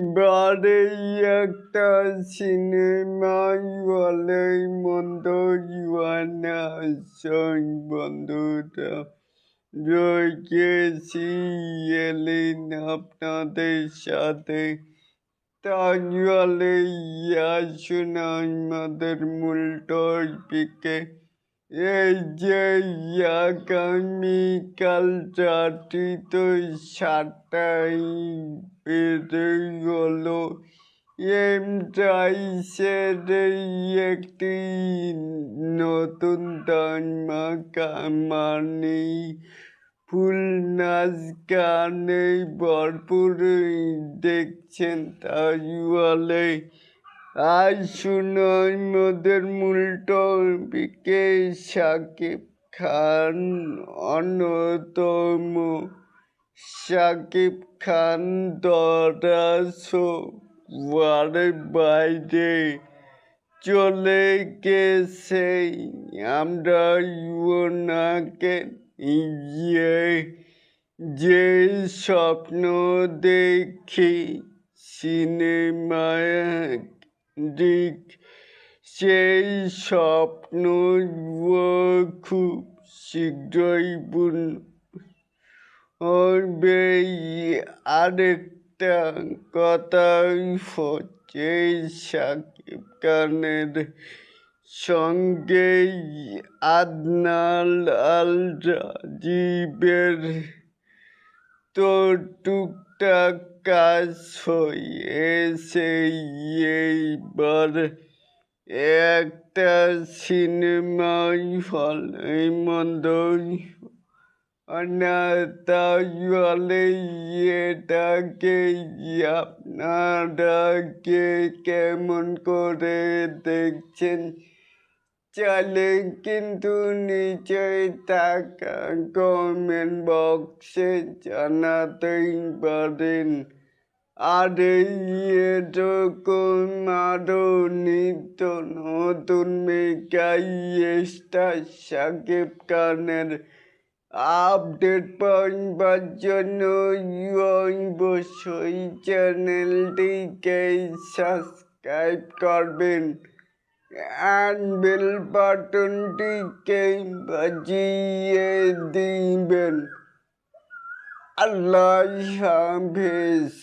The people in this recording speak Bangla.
এবারেই একটা সিনেমায় হলেই মন্দ জুয়ানা সই বন্ধুরা রয়েছি এলেন আপনাদের সাথে। তাহলে আসুন আমাদের মূল টপিকে। এই যে আগামীকাল রাত্রি তো 7টায় বের হলো এমটাইসের একটি নতুন ধামাকা মানে ফুল নাচ গানে ভরপুর দেখছেন। তাহলে আসুন আমাদের মূল টপিকে। শাকিব খান অন্যতম। শাকিব খান ধরাছোঁয়ার বাইরে চলে গেছে। আমরা ওনাকে যে স্বপ্ন দেখি সিনেমায় সেই স্বপ্ন খুব শীঘ্রই পূর্ণ হবে। আরেকটা কথা হচ্ছে শাকিব খানের সঙ্গে আদনান আল রাজীবের তো টুকটাক কাজ হয়েছে। এইবার একটা সিনেমাই হলে মন্দই না। তাহলে এটাকে আপনারা কেমন করে দেখছেন? চাইলে কিন্তু নিচে থাকা কমেন্ট বক্সে জানাতেই পারেন। আর এরকম আরও নিত্য নতুন মেগাই স্টার শাকিব খানের আপডেট পাওয়ার জন্য অবশ্যই চ্যানেলটিকে সাবস্ক্রাইব করবেন and বেল বাটনটিকে বাজিয়ে দিবেন। আল্লাহ হাফেজ।